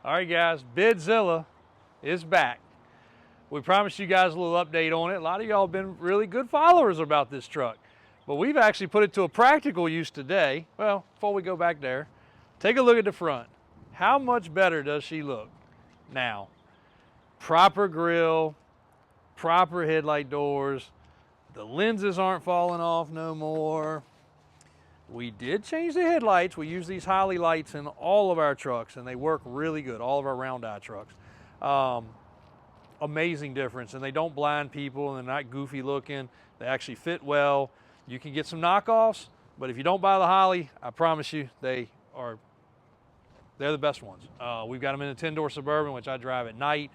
All right, guys, Bedzilla is back. We promised you guys a little update on it. A lot of y'all have been really good followers about this truck, but we've actually put it to a practical use today. Well, before we go back there, take a look at the front. How much better does she look now? Proper grille, proper headlight doors. The lenses aren't falling off no more. We did change the headlights. We use these Holley lights in all of our trucks, and they work really good, all of our round eye trucks. Amazing difference, and they don't blind people, and they're not goofy looking. They actually fit well. You can get some knockoffs, but if you don't buy the Holley, I promise you, they're the best ones. We've got them in a 10-door Suburban, which I drive at night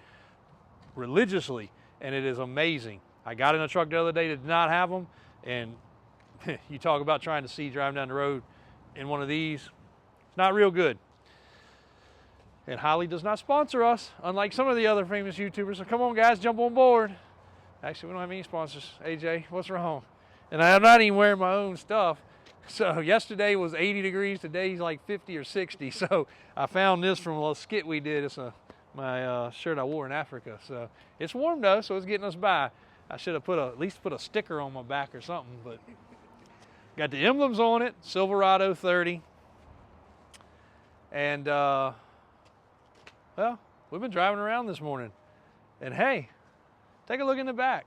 religiously, and it is amazing. I got in a truck the other day that did not have them, and you talk about trying to see driving down the road in one of these, it's not real good. And Holley does not sponsor us, unlike some of the other famous YouTubers. So come on, guys, jump on board. Actually, we don't have any sponsors. AJ, what's wrong? And I'm not even wearing my own stuff. So yesterday was 80 degrees. Today's like 50 or 60. So I found this from a little skit we did. It's my shirt I wore in Africa. So it's warm though, so it's getting us by. I should have at least put a sticker on my back or something, but got the emblems on it, Silverado 30. And well, we've been driving around this morning, and hey, take a look in the back.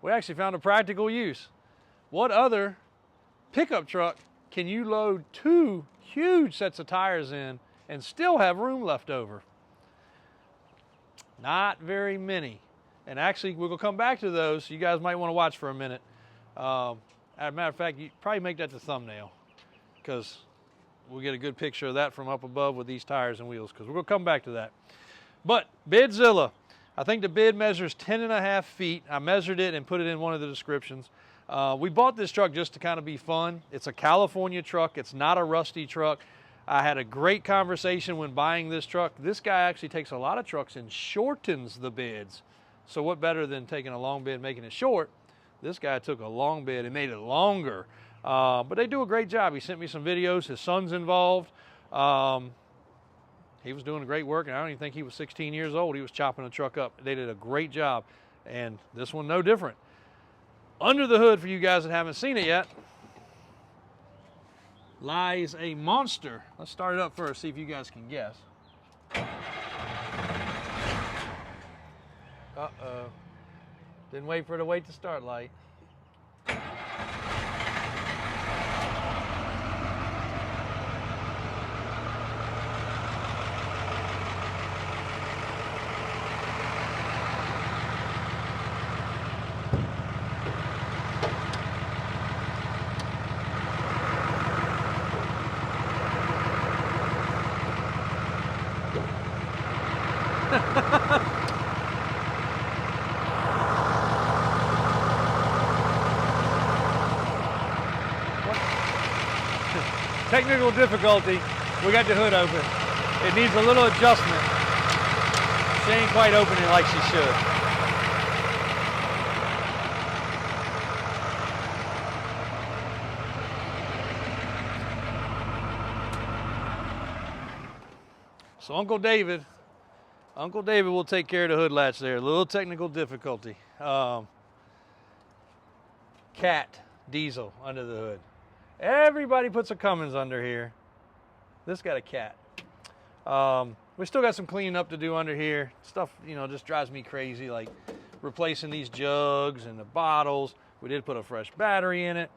We actually found a practical use. What other pickup truck can you load 2 huge sets of tires in and still have room left over? Not very many. And actually, we're gonna come back to those, so you guys might wanna watch for a minute. As a matter of fact, you probably make that the thumbnail, because we'll get a good picture of that from up above with these tires and wheels, because we're gonna come back to that. But Bedzilla, I think the bid measures 10.5 feet. I measured it and put it in one of the descriptions. We bought this truck just to kind of be fun. It's a California truck. It's not a rusty truck. I had a great conversation when buying this truck. This guy actually takes a lot of trucks and shortens the bids. So what better than taking a long bid, making it short? This guy took a long bid and made it longer. But they do a great job. He sent me some videos. His son's involved. He was doing great work, and I don't even think he was 16 years old. He was chopping the truck up. They did a great job, and this one no different. Under the hood, for you guys that haven't seen it yet, lies a monster. Let's start it up first, see if you guys can guess. Uh-oh. Didn't wait for the wait to start light. Technical difficulty. We got the hood open. It needs a little adjustment. She ain't quite opening like she should. So Uncle David will take care of the hood latch there. A little technical difficulty. Cat diesel under the hood. Everybody puts a Cummins under here. This got a cat. We still got some cleaning up to do under here. Stuff, just drives me crazy, like replacing these jugs and the bottles. We did put a fresh battery in it.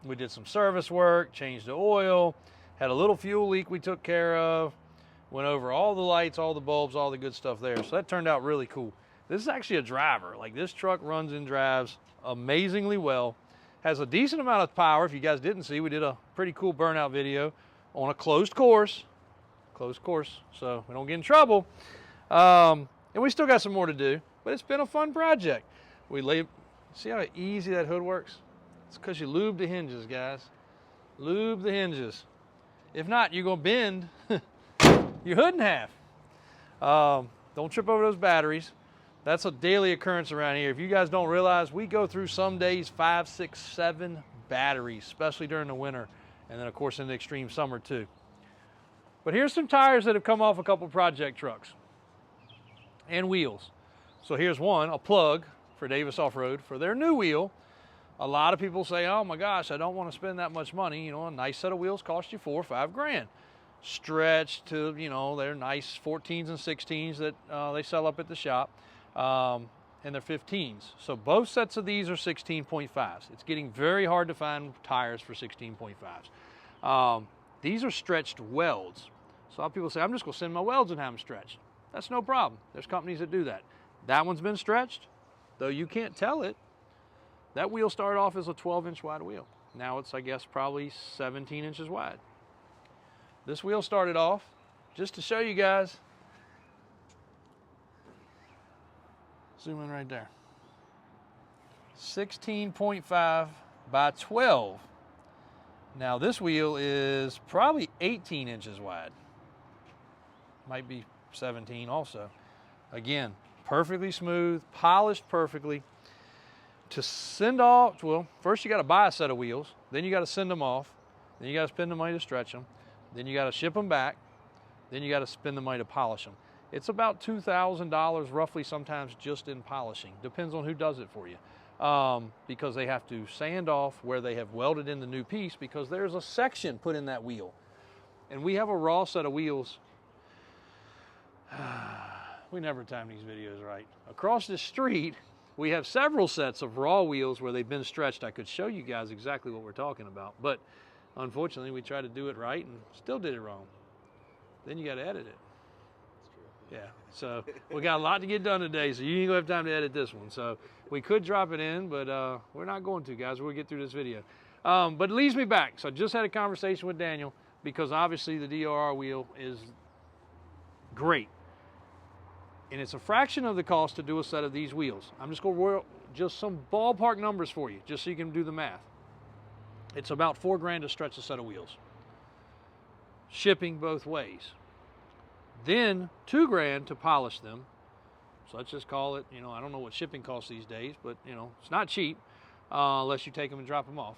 We did some service work, changed the oil, had a little fuel leak we took care of, went over all the lights, all the bulbs, all the good stuff there. So that turned out really cool. This is actually a driver. Like, this truck runs and drives amazingly well. Has a decent amount of power. If you guys didn't see, we did a pretty cool burnout video on a closed course, so we don't get in trouble. And we still got some more to do, but it's been a fun project. See how easy that hood works? It's because you lube the hinges, guys. Lube the hinges. If not, you're gonna bend your hood in half. Don't trip over those batteries. That's a daily occurrence around here. If you guys don't realize, we go through some days 5, 6, 7 batteries, especially during the winter, and then of course in the extreme summer too. But here's some tires that have come off a couple project trucks and wheels. So here's one, a plug for Davis Off-Road for their new wheel. A lot of people say, oh my gosh, I don't want to spend that much money. You know, a nice set of wheels cost you $4 or $5 grand. Stretched to, you know, their nice 14s and 16s that they sell up at the shop, and their 15s. So both sets of these are 16.5s. It's getting very hard to find tires for 16.5s. These are stretched welds. So a lot of people say, I'm just going to send my welds and have them stretched. That's no problem. There's companies that do that. That one's been stretched, though you can't tell it. That wheel started off as a 12-inch wide wheel. Now it's, I guess, probably 17 inches wide. This wheel started off, just to show you guys, zoom in right there, 16.5 by 12. Now this wheel is probably 18 inches wide. Might be 17 also. Again, perfectly smooth, polished perfectly. To send off, well, first you got to buy a set of wheels, then you got to send them off, then you got to spend the money to stretch them, then you got to ship them back, then you got to spend the money to polish them. It's about $2,000 roughly sometimes just in polishing. Depends on who does it for you. Because they have to sand off where they have welded in the new piece because there's a section put in that wheel. And we have a raw set of wheels. We never time these videos right. Across the street, we have several sets of raw wheels where they've been stretched. I could show you guys exactly what we're talking about, but unfortunately we tried to do it right and still did it wrong. Then you got to edit it. That's true. Yeah, so we got a lot to get done today, so you ain't gonna have time to edit this one. So we could drop it in, but we're not going to, guys. We'll get through this video. But it leads me back. So I just had a conversation with Daniel because obviously the DOR wheel is great. And it's a fraction of the cost to do a set of these wheels. I'm just going to roll just some ballpark numbers for you, just so you can do the math. It's about $4 grand to stretch a set of wheels. Shipping both ways. Then $2 grand to polish them. So let's just call it, you know, I don't know what shipping costs these days, but you know, it's not cheap unless you take them and drop them off.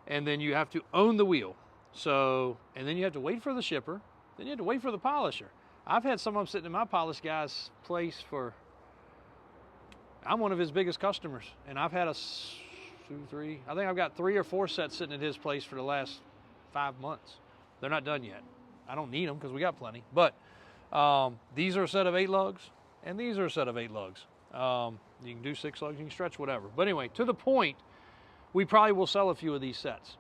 And then you have to own the wheel. So, and then you have to wait for the shipper. Then you have to wait for the polisher. I've had some of them sitting in my polish guy's place for, I'm one of his biggest customers. And I've had I think I've got 3 or 4 sets sitting at his place for the last 5 months. They're not done yet. I don't need them because we got plenty. But these are a set of 8 lugs, and these are a set of 8 lugs. You can do 6 lugs, you can stretch whatever. But anyway, to the point, we probably will sell a few of these sets.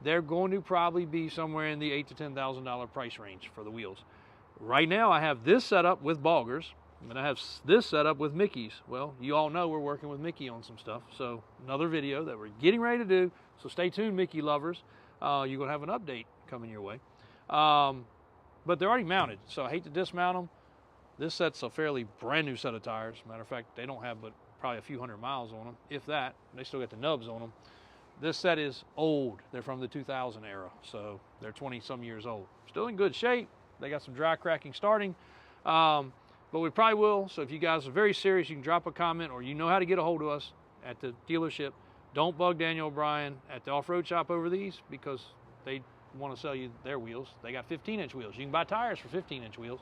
They're going to probably be somewhere in the $8,000 to $10,000 price range for the wheels. Right now, I have this set up with Boggers, and I have this set up with Mickey's. Well, you all know we're working with Mickey on some stuff, so another video that we're getting ready to do, so stay tuned, Mickey lovers. You're going to have an update coming your way. But they're already mounted, so I hate to dismount them. This set's a fairly brand new set of tires. Matter of fact, they don't have but probably a few hundred miles on them, if that. They still got the nubs on them. This set is old. They're from the 2000 era, so they're 20-some years old. Still in good shape. They got some dry cracking starting, but we probably will. So if you guys are very serious, you can drop a comment, or you know how to get a hold of us at the dealership. Don't bug Daniel O'Brien at the off-road shop over these because they want to sell you their wheels. They got 15-inch wheels. You can buy tires for 15-inch wheels.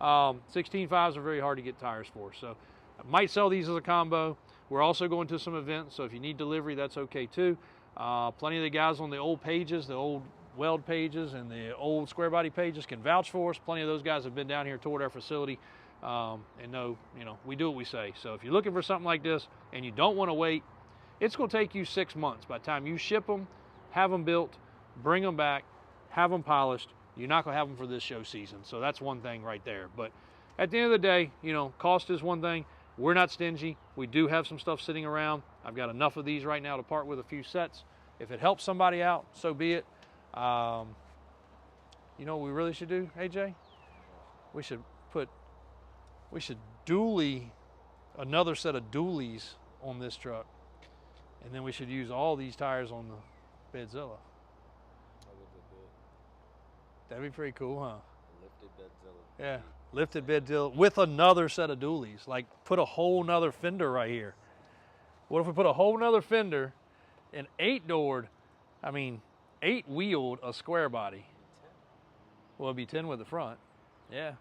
16.5s are very hard to get tires for. So I might sell these as a combo. We're also going to some events, so if you need delivery, that's okay too. Plenty of the guys on the old pages, the old weld pages and the old Squarebody pages can vouch for us. Plenty of those guys have been down here, toured our facility, and know, you know, we do what we say. So if you're looking for something like this and you don't want to wait, it's going to take you 6 months. By the time you ship them, have them built, bring them back, have them polished, you're not going to have them for this show season. So that's one thing right there. But at the end of the day, you know, cost is one thing. We're not stingy. We do have some stuff sitting around. I've got enough of these right now to part with a few sets. If it helps somebody out, so be it. You know what we really should do, AJ? We should dually another set of dualies on this truck, and then we should use all these tires on the Bedzilla. That'd be pretty cool, huh? Lifted Bedzilla. Yeah, lifted Bedzilla with another set of dualies. Like put a whole nother fender right here. What if we put a whole nother fender, an 8-wheeled a square body? Well, it'd be 10 with the front. Yeah.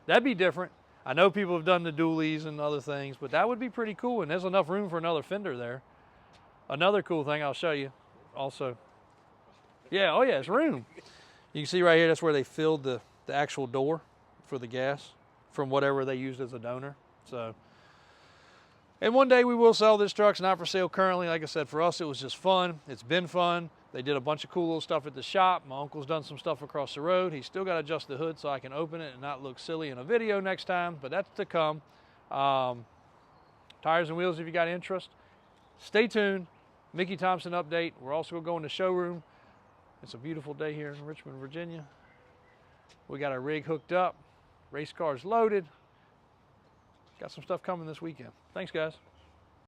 That'd be different. I know people have done the dualies and other things, but that would be pretty cool, and there's enough room for another fender there. Another cool thing I'll show you also. Yeah, oh yeah, it's room. You can see right here, that's where they filled the actual door for the gas from whatever they used as a donor. So, and one day we will sell this truck. It's not for sale currently. Like I said, for us, it was just fun. It's been fun. They did a bunch of cool little stuff at the shop. My uncle's done some stuff across the road. He's still got to adjust the hood so I can open it and not look silly in a video next time, but that's to come. Tires and wheels, if you got interest, stay tuned. Mickey Thompson update. We're also going to go in the showroom. It's a beautiful day here in Richmond, Virginia. We got our rig hooked up. Race cars loaded. Got some stuff coming this weekend. Thanks, guys.